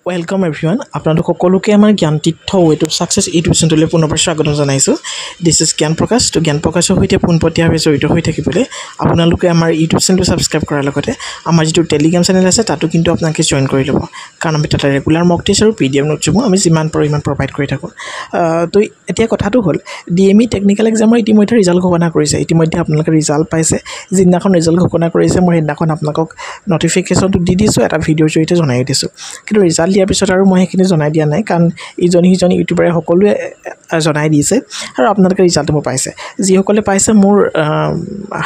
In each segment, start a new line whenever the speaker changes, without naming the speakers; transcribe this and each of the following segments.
welcome everyone আপোনালোক সকলোকে আমাৰ জ্ঞান তীৰ্থ ৱে টু সাকসেস ইউটিউব চেনেললৈ পুনৰবাৰ স্বাগতম জনাইছোঁ দিস ইজ জ্ঞান প্ৰকাশ তো জ্ঞান প্ৰকাশৰ সৈতে পোনপটীয়াভাৱে জড়িত হৈ থাকিবলৈ আপোনালোকে আমাৰ ইউটিউব চেনেলটো সাবস্ক্ৰাইব কৰাৰ লগতে আমাৰ যিটো টেলিগ্ৰাম চেনেল আছে তাতো কিন্তু আপোনালোকে জয়েন কৰি ল'ব কাৰণ আমি তাতে ৰেগুলাৰ মক টেষ্ট আৰু পিডিএফ নোটছসমূহ আমি যিমান পাৰোঁ ইমান প্ৰভাইড কৰি থাকোঁ তো এতিয়া কথাটো হ'ল ডিএমই টেকনিক্যাল এক্সামৰ ইতিমধ্যে ৰিজাল্ট ঘোষণা কৰিছে ইতিমধ্যে আপোনালোকে ৰিজাল্ট পাইছে যিদিনাখন ৰিজাল্ট ঘোষণা কৰিছে মই সেইদিনাখন আপোনালোকক নটিফিকেশ্যনটো দি দিছোঁ এটা ভিডিঅ'ৰ জৰিয়তে জনাই দিছোঁ কিন্তু ৰিজাল্ট দিয়াৰ পিছত আৰু মই সেইখিনি জনাই দিয়া নাই কাৰণ ইজনী সিজনী ইউটিউবাৰে সকলোৱে জনাই দিছে আৰু আপোনালোকে ৰিজাল্টটো মোৰ পাইছে যিসকলে পাইছে মোৰ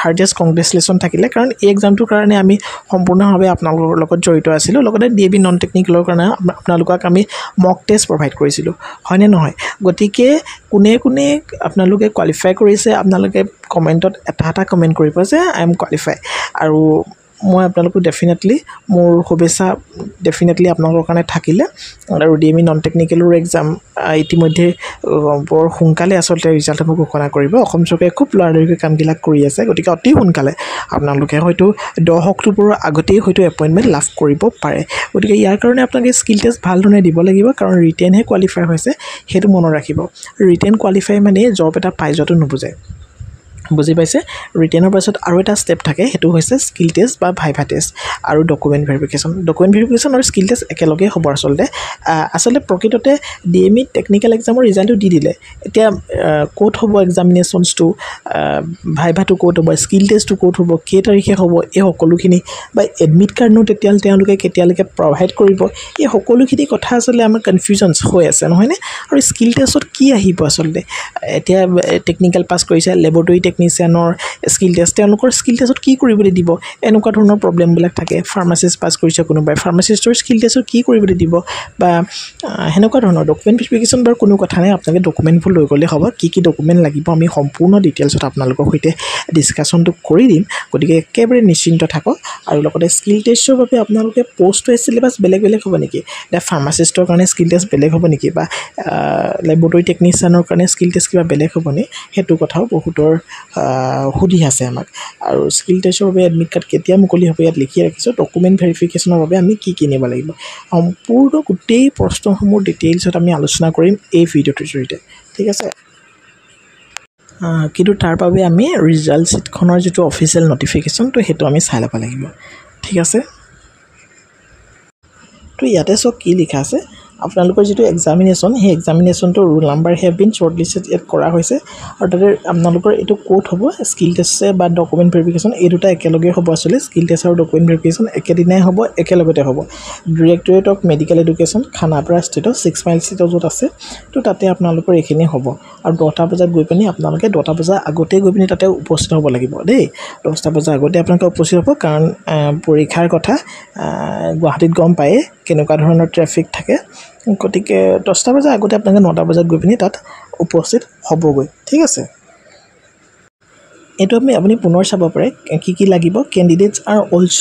হাৰ্ডিয়েষ্ট কংগ্ৰেচুলেশ্যন থাকিলে কাৰণ এই এক্সামটোৰ কাৰণে আমি সম্পূৰ্ণভাৱে আপোনালোকৰ লগত জড়িত আছিলোঁ লগতে ডিএবি নন টেকনিকেলৰ কাৰণে আপোনালোকক আমি মক টেষ্ট প্ৰভাইড কৰিছিলোঁ হয়নে নহয় গতিকে কোনে কোনে আপোনালোকে কোৱালিফাই কৰিছে আপোনালোকে কমেণ্টত এটা কমেণ্ট কৰিব যে আই এম কোৱালিফাই আৰু মই আপোনালোকক ডেফিনেটলি মোৰ শুভেচ্ছা ডেফিনেটলি আপোনালোকৰ কাৰণে থাকিলে আৰু ডিএমই নন টেকনিকেলৰ এক্সাম ইতিমধ্যে বৰ সোনকালে আচলতে ৰিজাল্টসমূহ ঘোষণা কৰিব অসম চৰকাৰে খুব লৰালৰিকৈ কামবিলাক কৰি আছে গতিকে অতি সোনকালে আপোনালোকে হয়তো 10 অক্টোবৰৰ আগতেই হয়তো এপইণ্টমেণ্ট লাভ কৰিব পাৰে গতিকে ইয়াৰ কাৰণে আপোনালোকে স্কিল টেষ্ট ভাল ধৰণে দিব লাগিব কাৰণ ৰিটেনহে কোৱালিফাই হৈছে সেইটো মনত ৰাখিব ৰিটেন কোৱালিফাই মানে জব এটা পাই যোৱাটো নুবুজায় বুজি পাইছে ৰিটেনৰ পাছত আৰু এটা ষ্টেপ থাকে সেইটো হৈছে স্কিল টেষ্ট বা ভাইভা টেষ্ট আৰু ডকুমেণ্ট ভেৰিফিকেশ্যন আৰু স্কিল টেষ্ট একেলগে হ'ব আচলতে প্ৰকৃততে ডিএমই টেকনিক্যাল এক্সামৰ ৰিজাল্টটো দি দিলে এতিয়া ক'ত হ'ব এক্সামিনেশ্যনছটো ভাইভাটো ক'ত হ'ব স্কিল টেষ্টটো ক'ত হ'ব কেই তাৰিখে হ'ব এই সকলোখিনি বা এডমিট কাৰ্ডনো তেওঁলোকে কেতিয়ালৈকে প্ৰভাইড কৰিব এই সকলোখিনি কথা আচলতে আমাৰ কনফিউজনছ হৈ আছে নহয়নে আৰু স্কিল টেষ্টত কি আহিব আচলতে এতিয়া টেকনিক্যাল পাছ কৰিছে লেবৰেটৰী টেকনিচিয়ানৰ স্কিল টেষ্ট তেওঁলোকৰ স্কিল টেষ্টত কি কৰিবলৈ দিব এনেকুৱা ধৰণৰ প্ৰব্লেমবিলাক থাকে ফাৰ্মাচিষ্ট পাছ কৰিছে কোনোবাই ফাৰ্মাচিষ্টৰ স্কিল টেষ্টত কি কৰিবলৈ দিব বা সেনেকুৱা ধৰণৰ ডকুমেণ্ট ভেৰিফিকেশ্যন বাৰু কোনো কথা নাই আপোনালোকে ডকুমেণ্টবোৰ লৈ গ'লে হ'ব কি ডকুমেণ্ট লাগিব আমি সম্পূৰ্ণ ডিটেইলছত আপোনালোকৰ সৈতে ডিছকাশ্যনটো কৰি দিম গতিকে একেবাৰে নিশ্চিন্ত থাকক আৰু লগতে স্কিল টেষ্টৰ বাবে আপোনালোকে পষ্ট ৱাইজ চিলেবাছ বেলেগ হ'ব নেকি এতিয়া ফাৰ্মাচিষ্টৰ কাৰণে স্কিল টেষ্ট বেলেগ হ'ব নেকি বা লেবৰেটৰী টেকনিচিয়ানৰ কাৰণে স্কিল টেষ্ট কিবা বেলেগ হ'ব নে সেইটো কথাও বহুতৰ সুধি আছে আমাক আৰু স্কিল টেষ্টৰ বাবে এডমিট কাৰ্ড কেতিয়া মুকলি হ'ব ইয়াত লিখি ৰাখিছোঁ ডকুমেণ্ট ভেৰিফিকেশ্যনৰ বাবে আমি কি নিব লাগিব সম্পূৰ্ণ গোটেই প্ৰশ্নসমূহ ডিটেইলছত আমি আলোচনা কৰিম এই ভিডিঅ'টোৰ জৰিয়তে ঠিক আছে কিন্তু তাৰ বাবে আমি ৰিজাল্ট শ্বীটখনৰ যিটো অফিচিয়েল নটিফিকেশ্যন তো সেইটো আমি চাই ল'ব লাগিব ঠিক আছে তো ইয়াতে চব কি লিখা আছে আপোনালোকৰ যিটো এক্সামিনেশ্যন সেই এক্সামিনেশ্যনটো roll number have been shortlisted ইয়াত কৰা হৈছে আৰু তাতে আপোনালোকৰ এইটো ক'ত হ'ব স্কিল টেষ্ট বা ডকুমেণ্ট ভেৰিফিকেশ্যন এই দুটা একেলগে হ'ব আচলতে স্কিল টেষ্ট আৰু ডকুমেণ্ট ভেৰিফিকেশ্যন একেদিনাই হ'ব একেলগতে হ'ব directorate of medical education Khanapara ষ্টেটত 6 মাইল ষ্টেটত য'ত আছে তো তাতে আপোনালোকৰ এইখিনি হ'ব আৰু 10টা বজাত গৈ পিনি আপোনালোকে 10টা বজাৰ আগতে গৈ পিনি তাতে উপস্থিত হ'ব লাগিব দেই 10টা বজাৰ আগতে আপোনালোকে উপস্থিত হ'ব কাৰণ পৰীক্ষাৰ কথা গুৱাহাটীত গম পায়ে কেনেকুৱা ধৰণৰ ট্ৰেফিক থাকে গতিকে 10টা বজাৰ আগতে আপোনালোকে 9টা বজাত গৈ পিনি তাত উপস্থিত হ'বগৈ ঠিক আছে এইটো আপুনি পুনৰ চাব পাৰে কি লাগিব candidates R also'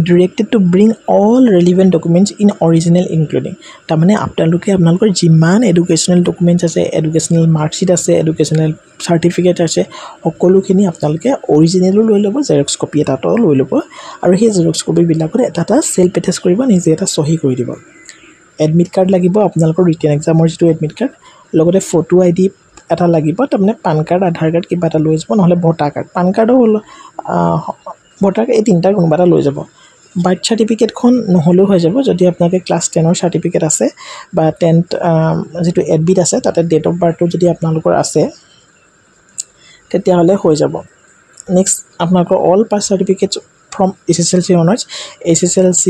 directed two bring all relevant documents in original including তাৰমানে আপোনালোকৰ যিমান এডুকেশ্যনেল ডকুমেণ্টছ আছে এডুকেশ্যনেল মাৰ্কশ্বিট আছে এডুকেশ্যনেল চাৰ্টিফিকেট আছে সকলোখিনি আপোনালোকে অৰিজিনেলো লৈ ল'ব জেৰক্স কপি এটাও লৈ ল'ব আৰু সেই জেৰক্স কপিবিলাকত এটা চেল্ফ এটেষ্ট কৰিব নিজে এটা চহী কৰি দিব এডমিট কাৰ্ড লাগিব আপোনালোকৰ ৰিটেন এক্সামৰ যিটো এডমিট কাৰ্ড লগতে ফটো আইডি এটা লাগিব তাৰমানে পান কাৰ্ড আধাৰ কাৰ্ড কিবা এটা লৈ যাব নহ'লে ভোটাৰ কাৰ্ড পান কাৰ্ডো হ'ল ভোটাৰ কাৰ্ড এই তিনিটাৰ কোনোবা এটা লৈ যাব বাৰ্থ চাৰ্টিফিকেটখন নহ'লেও হৈ যাব যদি আপোনালোকে ক্লাছ 10ৰ চাৰ্টিফিকেট আছে বা 10th যিটো এডমিট আছে তাতে ডেট অফ বাৰ্থটো যদি আপোনালোকৰ আছে তেতিয়াহ'লে হৈ যাব নেক্সট আপোনালোকৰ all pass certificates from SSLC honours SSLC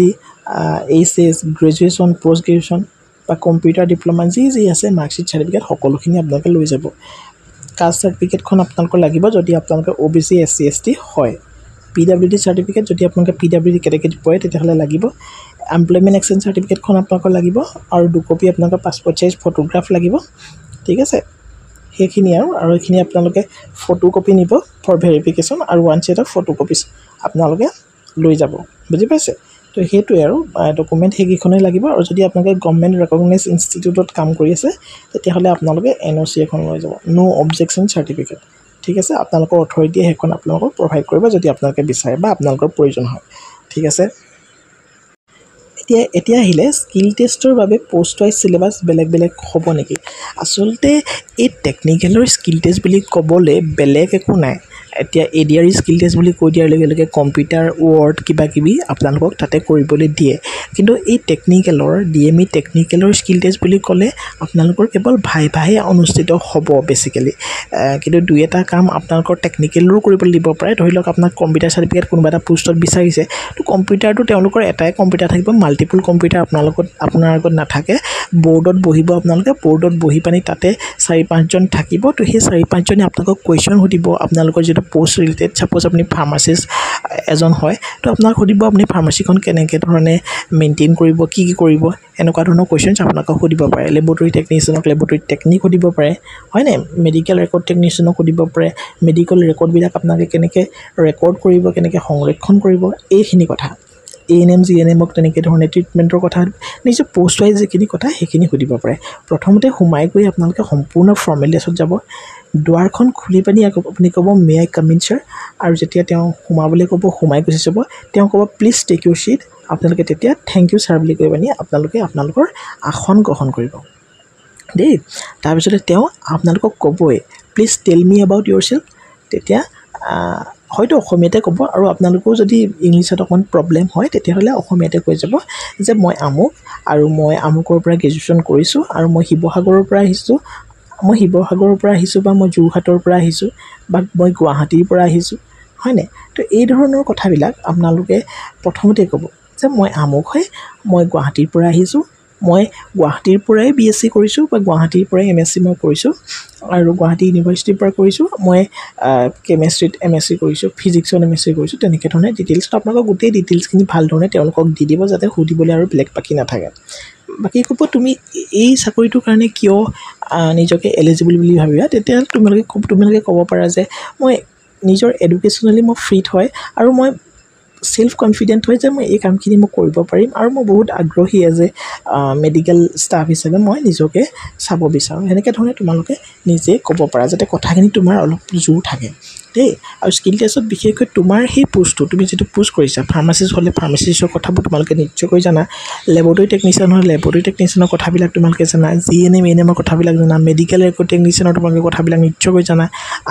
HS graduation post graduation বা কম্পিউটাৰ ডিপ্ল'মা যি আছে মাৰ্কশ্বিট চাৰ্টিফিকেট সকলোখিনি আপোনালোকে লৈ যাব কাষ্ট চাৰ্টিফিকেটখন আপোনালোকৰ লাগিব যদি আপোনালোকে OBC SC ST হয় PWD চাৰ্টিফিকেট যদি আপোনালোকে PWD কেটেগৰীত পৰে তেতিয়াহ'লে লাগিব এমপ্লয়মেণ্ট এক্সচেঞ্জ চাৰ্টিফিকেটখন আপোনালোকৰ লাগিব আৰু 2 কপি আপোনালোকৰ পাছপৰ্ট চাইজ ফটোগ্ৰাফ লাগিব ঠিক আছে সেইখিনি আৰু এইখিনি আপোনালোকে ফটো কপি নিব ফৰ ভেৰিফিকেশ্যন আৰু 1 set of ফটো কপিজ আপোনালোকে লৈ যাব বুজি পাইছে তো সেইটোৱে আৰু ডকুমেণ্ট সেইকেইখনেই লাগিব আৰু যদি আপোনালোকে গভৰ্ণমেণ্ট ৰেকগনাইজ ইনষ্টিটিউটত কাম কৰি আছে তেতিয়াহ'লে আপোনালোকে NOC এখন লৈ যাব নো অবজেকশ্যন চাৰ্টিফিকেট ঠিক আছে আপোনালোকৰ অথৰিটিয়ে সেইখন আপোনালোকক প্ৰভাইড কৰিব যদি আপোনালোকে বিচাৰে বা আপোনালোকৰ প্ৰয়োজন হয় ঠিক আছে এতিয়া আহিলে স্কিল টেষ্টৰ বাবে পোষ্ট ৱাইজ চিলেবাছ বেলেগ বেলেগ হ'ব নেকি আচলতে এই টেকনিকেলৰ স্কিল টেষ্ট বুলি ক'বলৈ বেলেগ একো নাই এতিয়া ADR স্কিল টেষ্ট বুলি কৈ দিয়াৰ লগে লগে কম্পিউটাৰ ৱৰ্ড কিবা কিবি আপোনালোকক তাতে কৰিবলৈ দিয়ে কিন্তু এই টেকনিকেলৰ DME টেকনিকেলৰ স্কিল টেষ্ট বুলি ক'লে আপোনালোকৰ কেৱল ভাইভাহে অনুষ্ঠিত হ'ব বেছিকেলি কিন্তু দুই এটা কাম আপোনালোকৰ টেকনিকেলৰো কৰিবলৈ দিব পাৰে ধৰি লওক আপোনাক কম্পিউটাৰ চাৰ্টিফিকেট কোনোবা এটা পোষ্টত বিচাৰিছে তো কম্পিউটাৰটো তেওঁলোকৰ এটাই কম্পিউটাৰ থাকিব মাল্টিপল কম্পিউটাৰ আপোনাৰ আগত নাথাকে বৰ্ডত বহিব আপোনালোকে বৰ্ডত বহি পানি তাতে 4-5জন থাকিব তো সেই 4-5জনে আপোনালোকক কুৱেশ্যন সুধিব আপোনালোকৰ যেটো পোষ্ট ৰিলেটেড সাপোজ আপুনি ফাৰ্মাচিষ্ট এজন হয় তো আপোনাক সুধিব আপুনি ফাৰ্মাচিখন কেনেকৈ ধৰণে মেইনটেইন কৰিব কি কৰিব এনেকুৱা ধৰণৰ কুৱেশ্যনছ আপোনালোকক সুধিব পাৰে লেবৰেটৰী টেকনিচিয়ানক লেবৰেটৰী টেকনিক সুধিব পাৰে হয় নাই মেডিকেল ৰেকৰ্ড টেকনিচিয়ানক সুধিব পাৰে মেডিকেল ৰেকৰ্ডবিলাক আপোনালোকে কেনেকৈ ৰেকৰ্ড কৰিব কেনেকৈ সংৰক্ষণ কৰিব এইখিনি কথা ANM GNMক তেনেকৈ ধৰণে ট্ৰিটমেণ্টৰ কথা নিজৰ পোষ্ট ৱাইজ যিখিনি কথা সেইখিনি সুধিব পাৰে প্ৰথমতে সোমাই গৈ আপোনালোকে সম্পূৰ্ণ ফৰ্মেলিটিছত যাব দুৱাৰখন খুলি পানি আপুনি ক'ব may I come in sir আৰু যেতিয়া তেওঁ সোমাবলৈ ক'ব সোমাই গুচি যাব তেওঁ ক'ব প্লিজ টেক ইউৰ ছিট আপোনালোকে তেতিয়া থেংক ইউ ছাৰ বুলি কৈ পানি আপোনালোকে আপোনালোকৰ আসন গ্ৰহণ কৰিব দেই তাৰপিছতে তেওঁ আপোনালোকক ক'বই please tell me about Euro self তেতিয়া হয়তো অসমীয়াতে ক'ব আৰু আপোনালোকেও যদি ইংলিছত অকণ প্ৰব্লেম হয় তেতিয়াহ'লে অসমীয়াতে কৈ যাব যে মই আমুক আৰু মই আমুকৰ পৰা গ্ৰেজুৱেশ্যন কৰিছোঁ আৰু মই শিৱসাগৰৰ পৰা আহিছোঁ বা মই যোৰহাটৰ পৰা আহিছোঁ বা মই গুৱাহাটীৰ পৰা আহিছোঁ হয়নে তো এই ধৰণৰ কথাবিলাক আপোনালোকে প্ৰথমতে ক'ব যে মই আমুক হয় মই গুৱাহাটীৰ পৰা আহিছোঁ মই গুৱাহাটীৰ পৰাই BSc কৰিছোঁ বা গুৱাহাটীৰ পৰাই MSc মই কৰিছোঁ আৰু গুৱাহাটী ইউনিভাৰ্চিটিৰ পৰা কৰিছোঁ মই কেমেষ্ট্ৰিত MSc কৰিছোঁ ফিজিক্সত MSc কৰিছোঁ তেনেকৈ ধৰণে ডিটেইলছত আপোনালোকক গোটেই ডিটেইলছখিনি ভাল ধৰণে তেওঁলোকক দি দিব যাতে সুধিবলৈ আৰু বেলেগ বাকী নাথাকে বাকী ক'ব তুমি এই চাকৰিটোৰ কাৰণে কিয় নিজকে এলিজিবল বুলি ভাবিবা তেতিয়া তোমালোকে ক'ব পাৰা যে মই নিজৰ এডুকেশ্যনেলি মই ফিট হয় আৰু মই সেলফ কনফিডেন্ট হয় যে মই এই কামখিনি মই কৰিব পাৰিম আৰু মই বহুত আগ্ৰহী এজে মেডিকেল ষ্টাফ হিচাপে মই নিজকে চাব বিচাৰোঁ এনেকৈ ধৰণে তোমালোকে নিজে ক'ব পাৰা যাতে কথাখিনি তোমাৰ অলপ জোৰ থাকে দেই আৰু স্কিল টেষ্টত বিশেষকৈ তোমাৰ সেই পোষ্টটো তুমি যেটো পোষ্ট কৰিছা ফাৰ্মাচিষ্ট হ'লে ফাৰ্মাচিষ্টৰ কথাবোৰ তোমালোকে নিশ্চয়কৈ জানা লেবৰেটৰী টেকনিচিয়ান হ'লে লেবৰেটৰী টেকনিচিয়ানৰ কথাবিলাক তোমালোকে জানা GNM ANMৰ কথাবিলাক জানা মেডিকেল ৰেকৰ্ড টেকনিচিয়ানৰ তোমালোকে কথাবিলাক নিশ্চয়কৈ জানা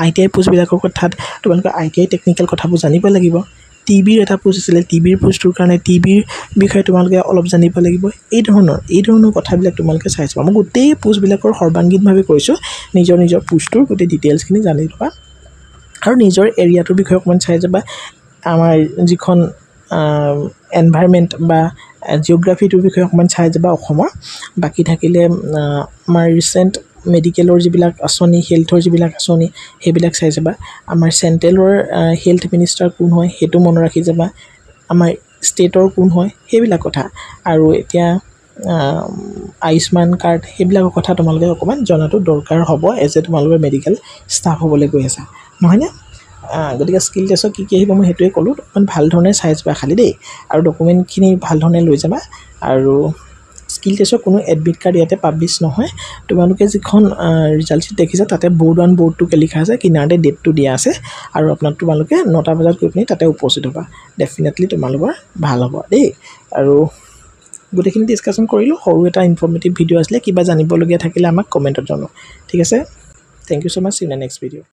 ITI পোষ্টবিলাকৰ কথাত তোমালোকে ITI টেকনিকেল কথাবোৰ জানিব লাগিব টিবিৰ এটা পোষ্ট আছিলে টিবিৰ পোষ্টটোৰ কাৰণে টিবিৰ বিষয়ে তোমালোকে অলপ জানিব লাগিব এই ধৰণৰ কথাবিলাক তোমালোকে চাই চাবা মই গোটেই পোষ্টবিলাকৰ সৰ্বাংগীনভাৱে কৈছোঁ নিজৰ পোষ্টটোৰ গোটেই ডিটেইলছখিনি জানি ল'বা আৰু নিজৰ এৰিয়াটোৰ বিষয়ে অকণমান চাই যাবা আমাৰ যিখন এনভাইৰনমেণ্ট বা জিঅ'গ্ৰাফিটোৰ বিষয়ে অকণমান চাই যাবা অসমৰ বাকী থাকিলে আমাৰ ৰিচেণ্ট মেডিকেলৰ যিবিলাক আঁচনি হেল্থৰ যিবিলাক আঁচনি সেইবিলাক চাই যাবা আমাৰ চেণ্ট্ৰেলৰ হেল্থ মিনিষ্টাৰ কোন হয় সেইটো মনত ৰাখি যাবা আমাৰ ষ্টেটৰ কোন হয় সেইবিলাক কথা আৰু এতিয়া আয়ুষ্মান কাৰ্ড সেইবিলাকৰ কথা তোমালোকে অকণমান জনাটো দৰকাৰ হ'ব এজ এ তোমালোকৰ মেডিকেল ষ্টাফ হ'বলৈ গৈ আছা নহয়নে গতিকে স্কিল টেষ্টত কি আহিব মই সেইটোৱে ক'লোঁ অকণমান ভাল ধৰণে চাই যাবা খালি দেই আৰু ডকুমেণ্টখিনি ভাল ধৰণে লৈ যাবা আৰু স্কিল টেষ্টৰ কোনো এডমিট কাৰ্ড ইয়াতে পাব্লিছ নহয় তোমালোকে যিখন ৰিজাল্ট শ্বীট দেখিছা তাতে board 1 board 2 কে লিখা আছে কিনাৰতে ডেটটো দিয়া আছে আৰু তোমালোকে 9টা বজাত গৈ পিনি তাতে উপস্থিত হ'বা ডেফিনেটলি তোমালোকৰ ভাল হ'ব দেই আৰু গোটেইখিনি ডিছকাশ্যন কৰিলোঁ সৰু এটা ইনফৰ্মেটিভ ভিডিঅ' আছিলে কিবা জানিবলগীয়া থাকিলে আমাক কমেণ্টত জনাওক ঠিক আছে thank you so much in the next video